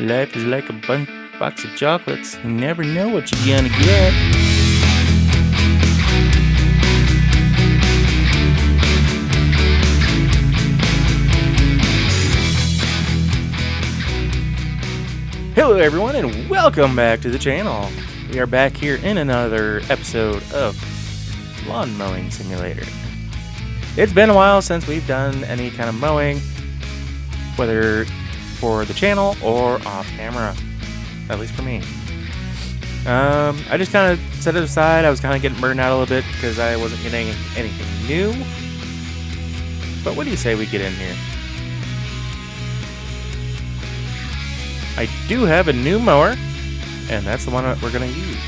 Life is like a box of chocolates. You never know what you're gonna get. Hello everyone and welcome back to the channel. We are back here in another episode of Lawn Mowing Simulator. It's been a while since we've done any kind of mowing, whether for the channel or off camera, at least for me. I just kind of set it aside. I was kind of getting burned out a little bit because I wasn't getting anything new. But what do you say we get in here? I do have a new mower, and that's the one that we're going to use.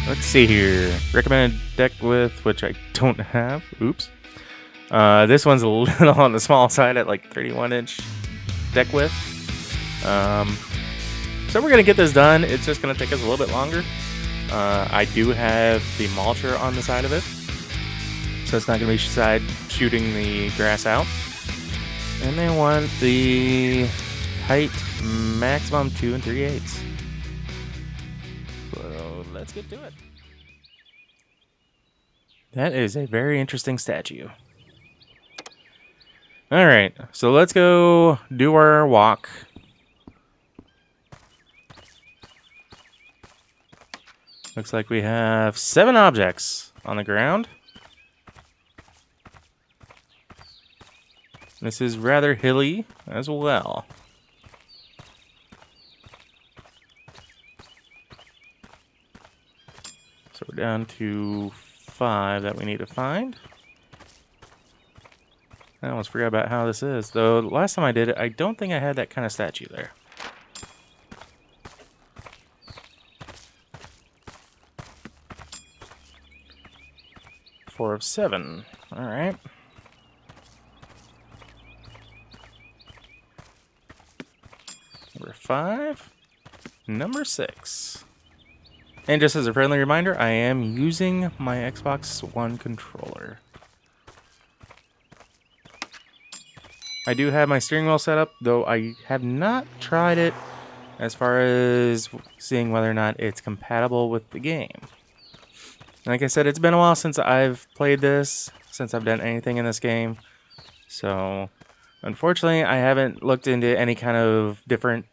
Let's see here. Recommended deck width, which I don't have. Oops. This one's a little on the small side at like 31-inch deck width. So we're going to get this done. It's just going to take us a little bit longer. I do have the mulcher on the side of it, so it's not going to be shooting the grass out. And they want the height maximum 2 3/8. So let's get to it. That is a very interesting statue. Alright, so let's go do our walk. Looks like we have 7 objects on the ground. This is rather hilly as well. So we're down to 5 that we need to find. I almost forgot about how this is. Though last time I did it, I don't think I had that kind of statue there. Four of 7. Alright. Number 5. Number 6. And just as a friendly reminder, I am using my Xbox One controller. I do have my steering wheel set up, though I have not tried it as far as seeing whether or not it's compatible with the game. Like I said, it's been a while since I've played this, since I've done anything in this game. So, unfortunately, I haven't looked into any kind of different...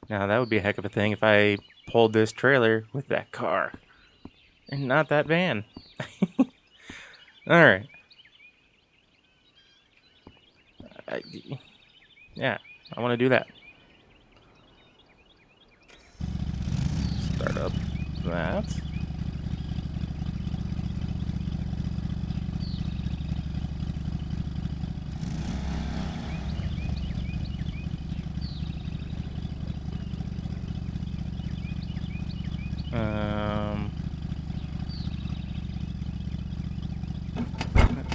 Now, that would be a heck of a thing if I pulled this trailer with that car. And not that van. Alright. Yeah, I want to do that. Start up that.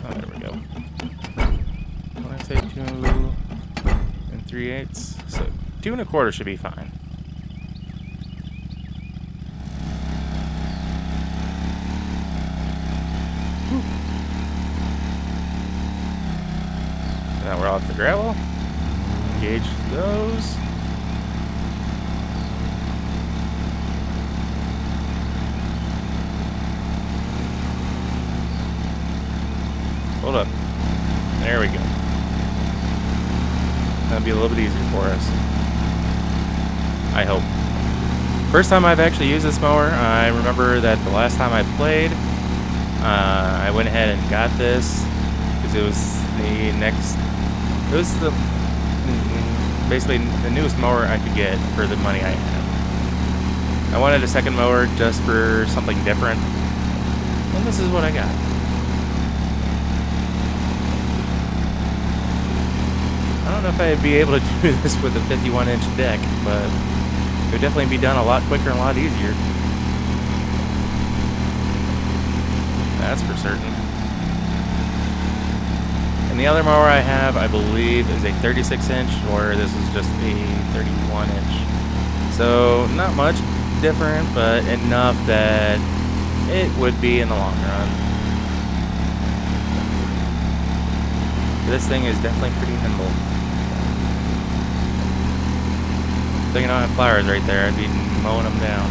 Oh, there we go. When I say 2 3/8, so 2 1/4 should be fine. Whew. Now we're off the gravel. Engage those. Hold up. There we go. That'll be a little bit easier for us. I hope. First time I've actually used this mower, I remember that the last time I played, I went ahead and got this because it was basically the newest mower I could get for the money I had. I wanted a second mower just for something different, and this is what I got. I don't know if I'd be able to do this with a 51-inch deck, but it would definitely be done a lot quicker and a lot easier. That's for certain. And the other mower I have, I believe, is a 36-inch, or this is just a 31-inch. So, not much different, but enough that it would be in the long run. This thing is definitely pretty nimble. thing I don't have flowers right there, I'd be mowing them down.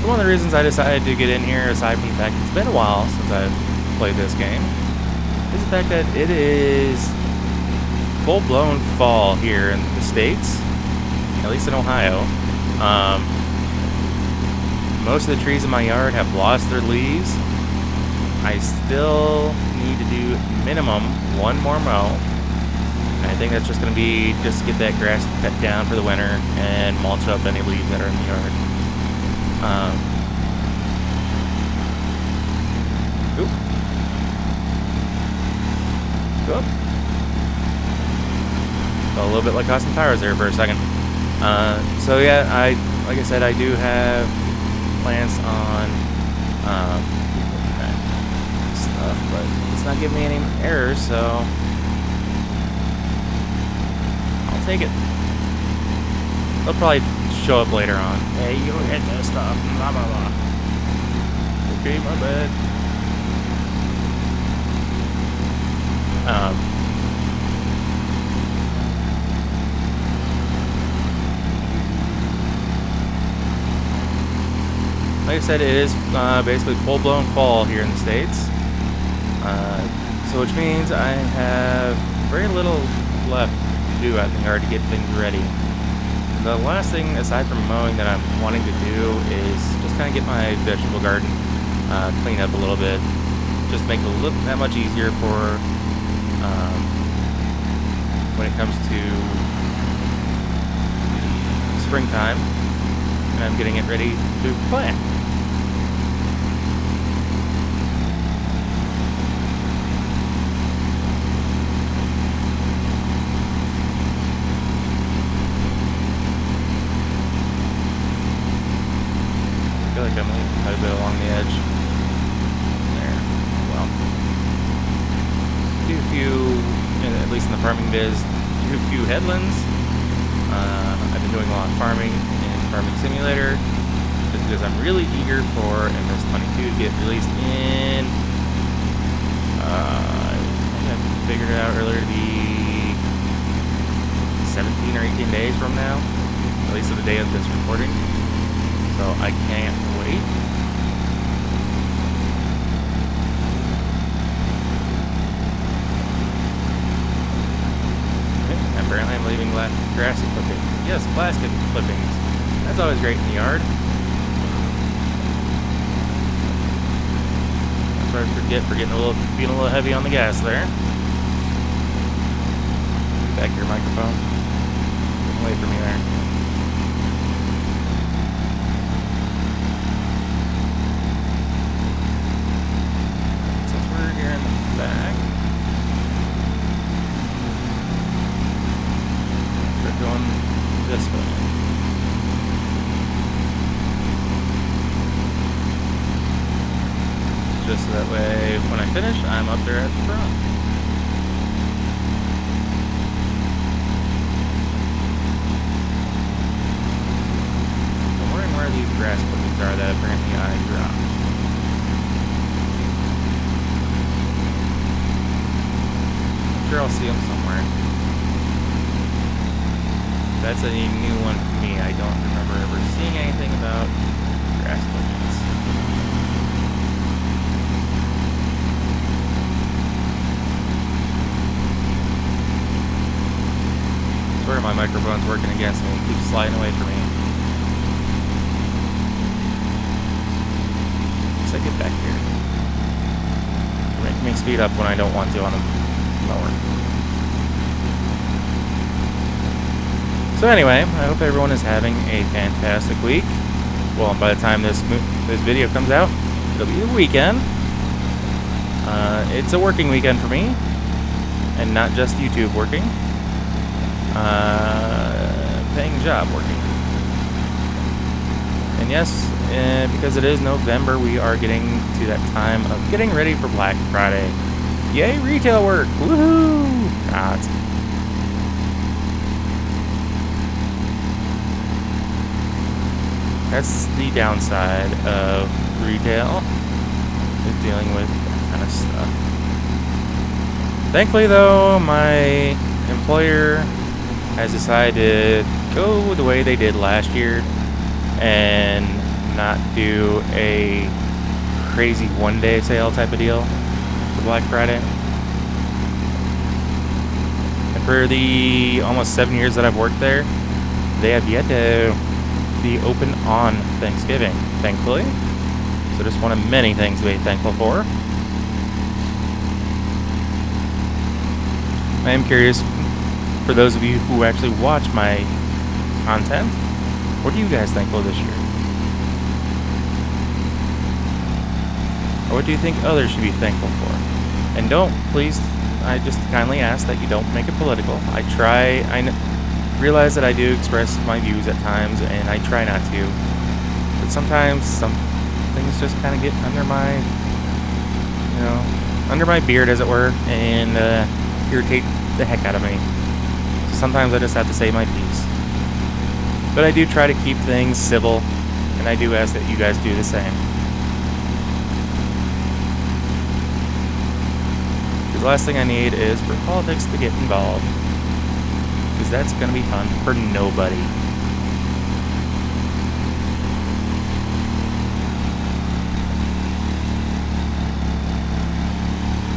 So one of the reasons I decided to get in here, aside from the fact it's been a while since I've played this game, is the fact that it is full-blown fall here in the States, at least in Ohio. Most of the trees in my yard have lost their leaves. I still need to do minimum one more mow. And I think that's just going to be just to get that grass cut down for the winter and mulch up any leaves that are in the yard. Oop. Go up. Felt a little bit like Austin Powers there for a second. So yeah, like I said, I do have plans on stuff, but it's not giving me any errors, so I'll take it. They'll probably show up later on. Hey, you don't hit this stuff, blah blah blah. Okay, my bad. Like I said, it is basically full-blown fall here in the States. So which means I have very little left to do out in the yard to get things ready. The last thing, aside from mowing, that I'm wanting to do is just kind of get my vegetable garden cleaned up a little bit. Just make it that much easier for when it comes to springtime and I'm getting it ready to plant. I feel like I'm leaving quite a bit along the edge. There. Well. Do a few, at least in the farming biz, do a few headlands. I've been doing a lot of farming in Farming Simulator just because I'm really eager for MS-22 to get released in, I think I figured it out earlier to be 17 or 18 days from now, at least of the day of this recording. So I can't wait. Apparently I'm leaving grass clippings. Yes, plastic clippings. That's always great in the yard. That's what I forget for being a little heavy on the gas there. Back your microphone. Getting away from me there. Since we're here in the back, we're going this way. Just so that way, when I finish, I'm up there at the front. I'm wondering where these grass clippings are that apparently I dropped. I'm sure I'll see them somewhere. That's a new one for me. I don't remember ever seeing anything about grass clippings. I swear my microphone's working against me and keeps sliding away from me. Once I get back here, make me speed up when I don't want to on a mower. So anyway, I hope everyone is having a fantastic week. Well, by the time this video comes out, it'll be the weekend. It's a working weekend for me, and not just YouTube working. Paying job working. And yes, because it is November, we are getting to that time of getting ready for Black Friday. Yay, retail work! Woohoo! That's the downside of retail, is dealing with that kind of stuff. Thankfully though, my employer has decided to go the way they did last year and not do a crazy one-day sale type of deal for Black Friday. And for the almost 7 years that I've worked there, they have yet to be open on Thanksgiving, thankfully. So just one of many things to be thankful for. I am curious, for those of you who actually watch my content, what are you guys thankful this year? Or what do you think others should be thankful for? And don't, please, I just kindly ask that you don't make it political. I realize that I do express my views at times, and I try not to. But sometimes some things just kind of get under my, under my beard, as it were, and irritate the heck out of me. So sometimes I just have to say my piece. But I do try to keep things civil, and I do ask that you guys do the same. Because the last thing I need is for politics to get involved. Because that's going to be fun for nobody.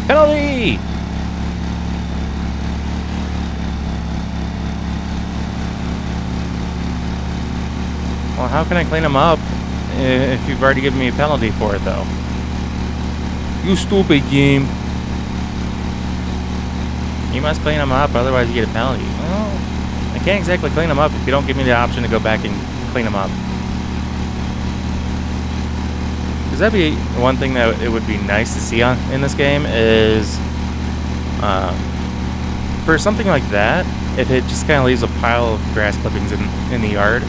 Penalty! Well, how can I clean them up if you've already given me a penalty for it, though? You stupid game. You must clean them up, otherwise you get a penalty. Well, I can't exactly clean them up if you don't give me the option to go back and clean them up. Because that'd be one thing that it would be nice to see in this game is, for something like that, if it just kind of leaves a pile of grass clippings in the yard,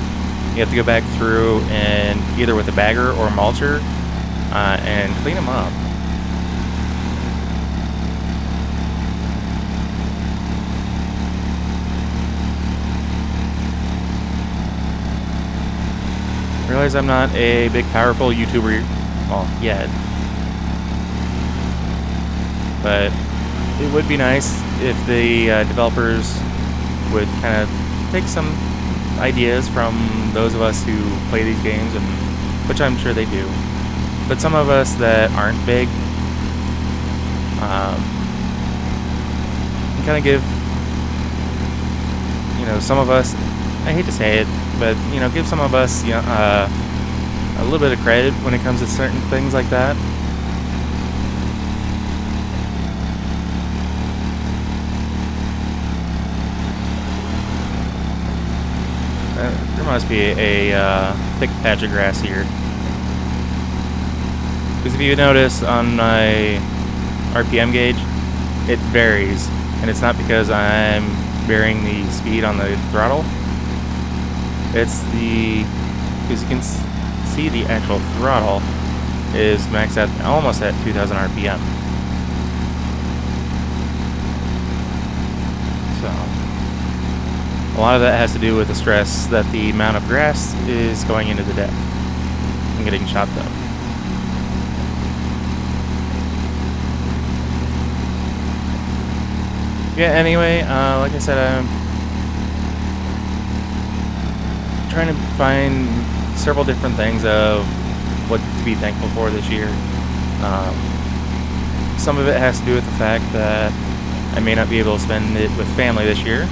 you have to go back through and either with a bagger or a mulcher and clean them up. I realize I'm not a big, powerful YouTuber, well, yet. But it would be nice if the developers would kind of take some ideas from those of us who play these games, and which I'm sure they do. But some of us that aren't big, kind of give, some of us, I hate to say it, but, give some of us, a little bit of credit when it comes to certain things like that. There must be a thick patch of grass here. Because if you notice on my RPM gauge, it varies. And it's not because I'm varying the speed on the throttle. It's because you can see the actual throttle is maxed out almost at 2000 RPM. So a lot of that has to do with the stress that the amount of grass is going into the deck and getting chopped up. Yeah, anyway, like I said, I'm trying to find several different things of what to be thankful for this year. Some of it has to do with the fact that I may not be able to spend it with family this year,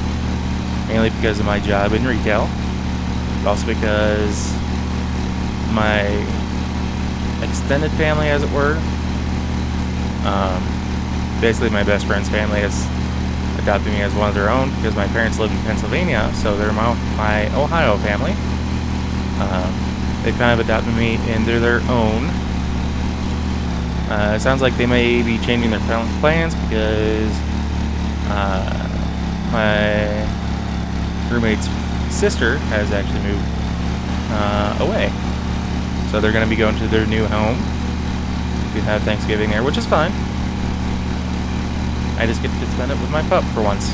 mainly because of my job in retail, but also because my extended family, as it were, basically my best friend's family has adopted me as one of their own because my parents live in Pennsylvania, so they're my Ohio family. They kind of adopted me into their own. It sounds like they may be changing their plans because my roommate's sister has actually moved away. So they're going to be going to their new home to have Thanksgiving there, which is fine. I just get to spend it with my pup for once.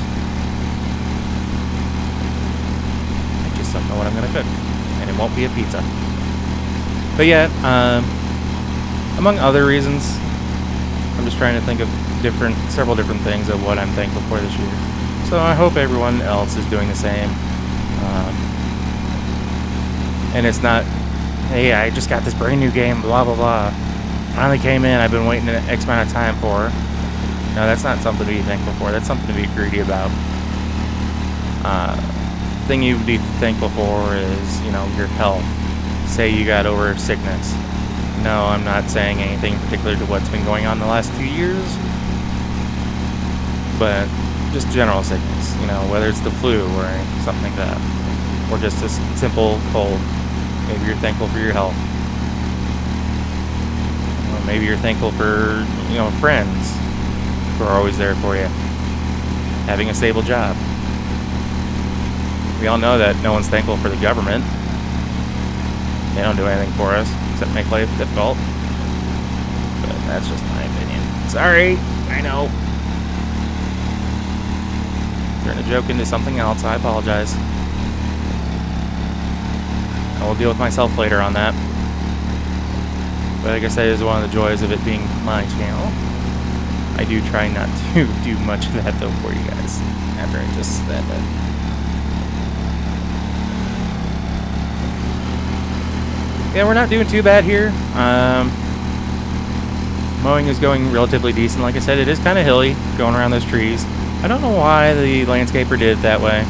I just don't know what I'm going to cook, and it won't be a pizza. But yeah, among other reasons, I'm just trying to think of several different things of what I'm thankful for this year. So I hope everyone else is doing the same. And it's not, hey, I just got this brand new game, blah, blah, blah. Finally came in, I've been waiting an X amount of time for. No, that's not something to be thankful for. That's something to be greedy about. Thing you'd be thankful for is, your health. Say you got over sickness. No, I'm not saying anything particular to what's been going on the last 2 years, but just general sickness, whether it's the flu or something like that, or just a simple cold. Maybe you're thankful for your health. Maybe you're thankful for, friends who are always there for you. Having a stable job. We all know that no one's thankful for the government. They don't do anything for us except make life difficult. But that's just my opinion. Sorry, I know. Turn a joke into something else. I apologize. I will deal with myself later on that. But like I said, is one of the joys of it being my channel. I do try not to do much of that though for you guys. After I just said that. Yeah, we're not doing too bad here. Mowing is going relatively decent. Like I said, it is kind of hilly going around those trees. I don't know why the landscaper did it that way.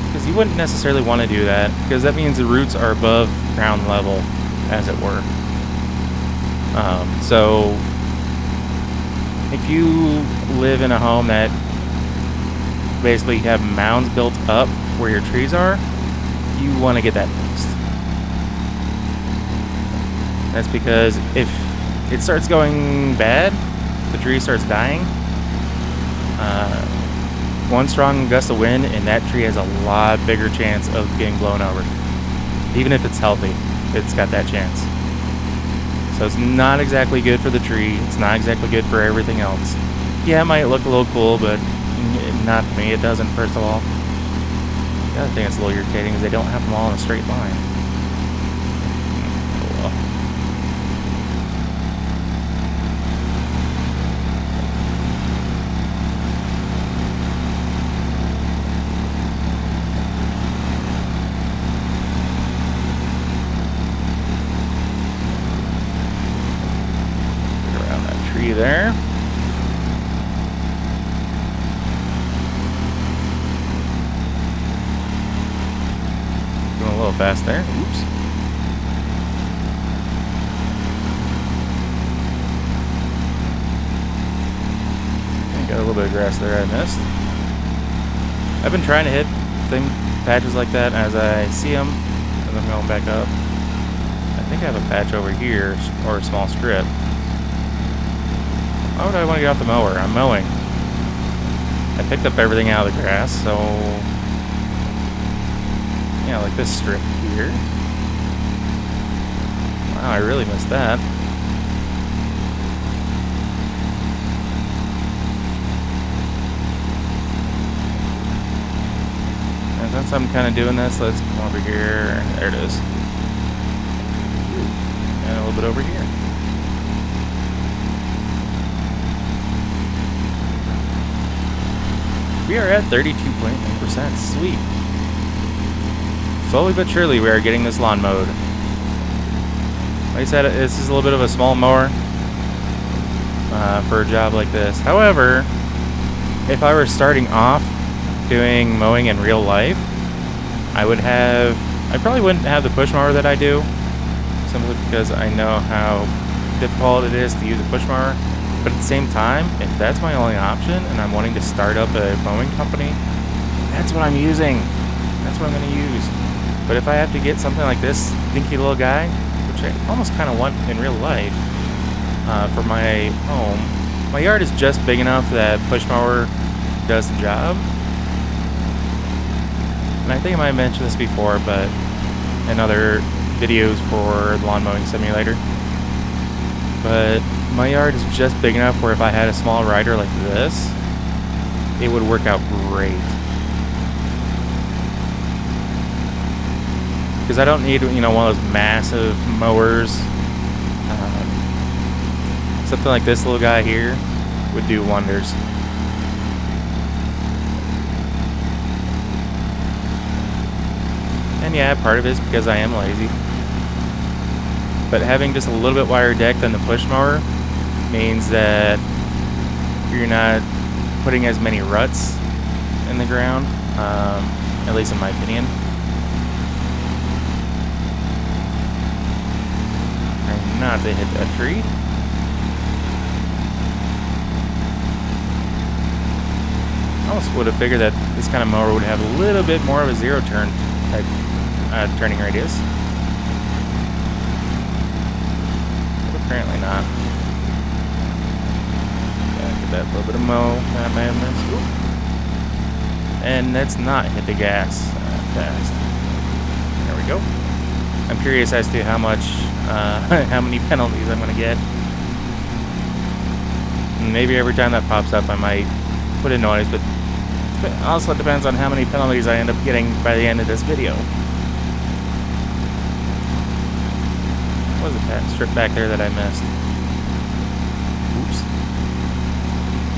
Because you wouldn't necessarily want to do that. Because that means the roots are above ground level, as it were. So, if you live in a home that basically have mounds built up where your trees are, you want to get that fixed. That's because if it starts going bad, the tree starts dying, one strong gust of wind and that tree has a lot bigger chance of getting blown over. Even if it's healthy, it's got that chance. So it's not exactly good for the tree. It's not exactly good for everything else. Yeah, it might look a little cool, but not to me. It doesn't, first of all. The other thing that's a little irritating is they don't have them all in a straight line. There. Going a little fast there. Oops. Got a little bit of grass there I missed. I've been trying to hit patches like that as I see them, and I'm going back up. I think I have a patch over here, or a small strip. Why would I want to get off the mower? I'm mowing. I picked up everything out of the grass, so... yeah, like this strip here. Wow, I really missed that. And since I'm kind of doing this, let's come over here. There it is. And a little bit over here. We are at 32.1%. Sweet. Slowly but surely, we are getting this lawn mowed. Like I said, this is a little bit of a small mower for a job like this. However, if I were starting off doing mowing in real life, I probably wouldn't have the push mower that I do, simply because I know how difficult it is to use a push mower. But at the same time, if that's my only option and I'm wanting to start up a mowing company, that's what I'm using. That's what I'm going to use. But if I have to get something like this dinky little guy, which I almost kind of want in real life for my home, my yard is just big enough that push mower does the job. And I think I might have mentioned this before, but in other videos for the Lawn Mowing Simulator. But my yard is just big enough where if I had a small rider like this, it would work out great. Because I don't need, one of those massive mowers. Something like this little guy here would do wonders. And yeah, part of it is because I am lazy. But having just a little bit wider deck than the push mower means that you're not putting as many ruts in the ground, at least in my opinion. Trying not to hit that tree. I almost would have figured that this kind of mower would have a little bit more of a zero turn type turning radius. But apparently not. Gotta get that little bit of mow. And let's not hit the gas fast. There we go. I'm curious as to how much, how many penalties I'm gonna get. And maybe every time that pops up I might put a noise, but also it depends on how many penalties I end up getting by the end of this video. What was that strip back there that I missed? Oops.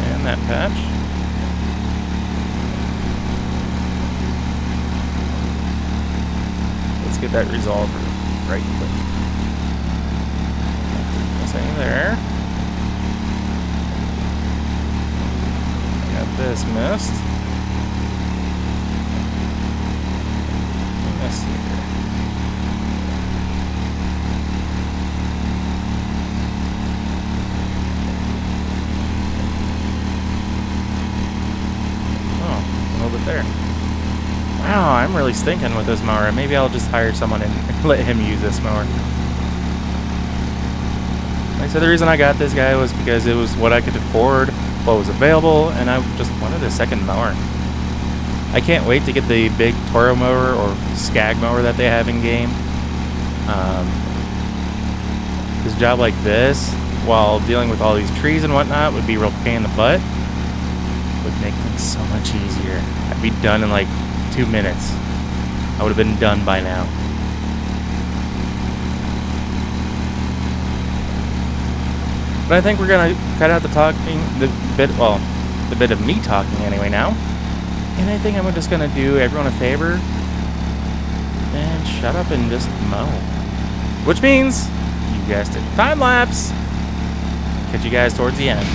And that patch. Let's get that resolved right quick. Same there. Got this missed. Let's see here. Oh, a little bit there. Wow, I'm really stinking with this mower. Maybe I'll just hire someone and let him use this mower. Like I said, the reason I got this guy was because it was what I could afford, what was available, and I just wanted a second mower. I can't wait to get the big Toro mower or Skag mower that they have in game. This job like this, while dealing with all these trees and whatnot, would be a real pain in the butt. Would make things so much easier. I'd be done in like 2 minutes. I would have been done by now. But I think we're gonna cut out the talking, the bit of me talking anyway now. And I think I'm just gonna do everyone a favor and shut up and just mow. Which means, you guessed it, time lapse. Catch you guys towards the end.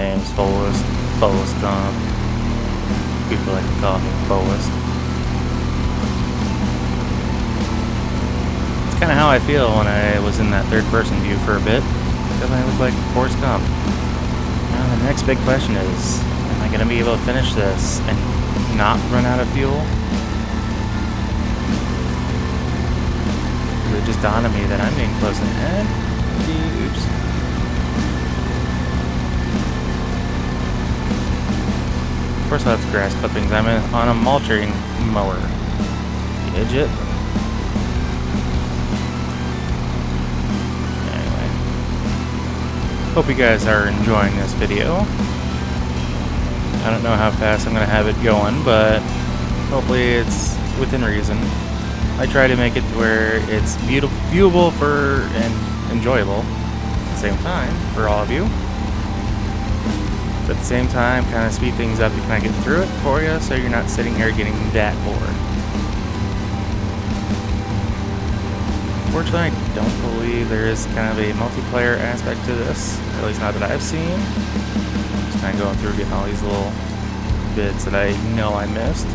name's Fullest. Fullest Comp. People like to call me Fullest. It's kind of how I feel when I was in that third-person view for a bit. Because I look like Forrest Gump. Now the next big question is, am I going to be able to finish this and not run out of fuel? It just dawned on me that I'm getting close to the end. Oops. Of course, that's grass clippings. I'm on a mulching mower. Idiot. Anyway. Hope you guys are enjoying this video. I don't know how fast I'm going to have it going, but hopefully it's within reason. I try to make it to where it's viewable for and enjoyable at the same time for all of you. But at the same time, kind of speed things up to kind of get through it for you, so you're not sitting here getting that bored. Fortunately, I don't believe there is kind of a multiplayer aspect to this, at least not that I've seen. Just kind of going through getting all these little bits that I know I missed.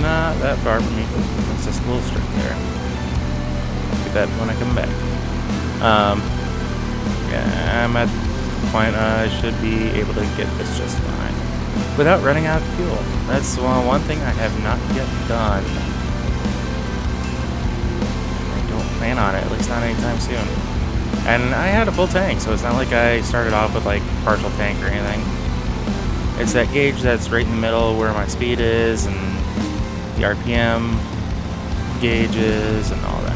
Not that far from me. It's just a little straight there. Get that when I come back. Yeah, I'm at the point I should be able to get this just fine without running out of fuel. That's one thing I have not yet done. I don't plan on it, at least not anytime soon. And I had a full tank, so it's not like I started off with like partial tank or anything. It's that gauge that's right in the middle where my speed is, and the RPM gauges and all that.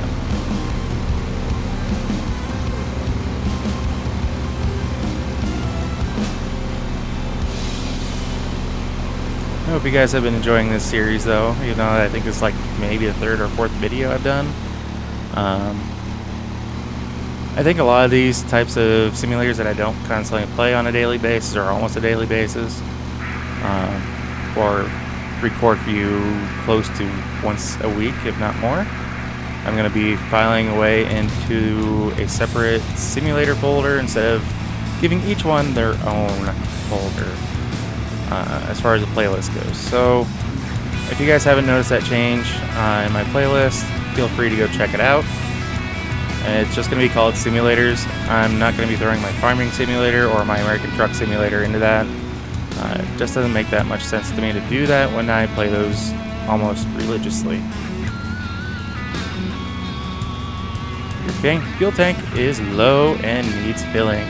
I hope you guys have been enjoying this series though, even though I think it's like maybe the third or fourth video I've done. I think a lot of these types of simulators that I don't constantly play on a daily basis or almost a daily basis, or record for you close to once a week, if not more. I'm going to be filing away into a separate simulator folder instead of giving each one their own folder as far as the playlist goes. So if you guys haven't noticed that change in my playlist, feel free to go check it out. And it's just going to be called Simulators. I'm not going to be throwing my Farming Simulator or my American Truck Simulator into that. It just doesn't make that much sense to me to do that when I play those almost religiously. Your fuel tank is low and needs filling.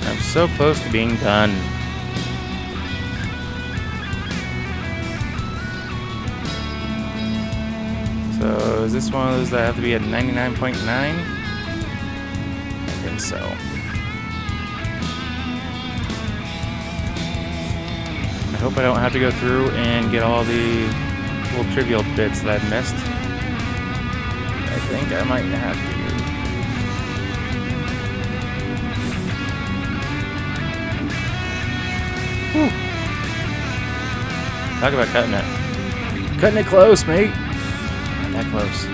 I'm so close to being done. So is this one of those that have to be at 99.9? I think so. I hope I don't have to go through and get all the little trivial bits that I've missed. I think I might have to. Whew. Talk about cutting it. Cutting it close, mate. Not that close.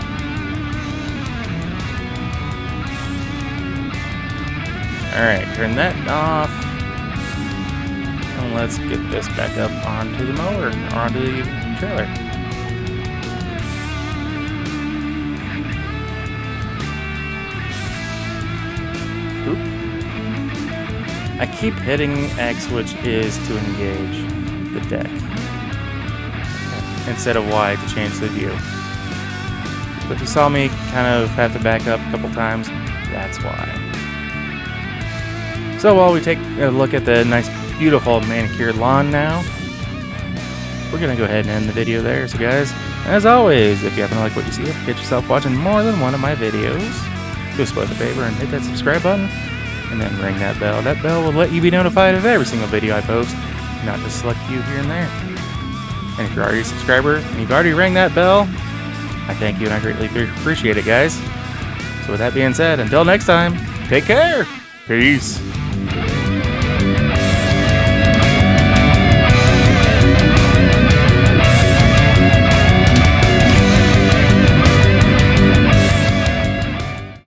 Alright, turn that off. And let's get this back up onto the mower, or onto the trailer. Oop. I keep hitting X, which is to engage the deck, instead of Y to change the view. So if you saw me kind of have to back up a couple times, that's why. So while we take a look at the nice, beautiful manicured lawn now, we're going to go ahead and end the video there. So guys, as always, if you happen to like what you see, get yourself watching more than one of my videos, do us both a favor and hit that subscribe button, and then ring that bell. That bell will let you be notified of every single video I post, not just select a few here and there. And if you're already a subscriber and you've already rang that bell, I thank you and I greatly appreciate it, guys. So with that being said, until next time, take care. Peace.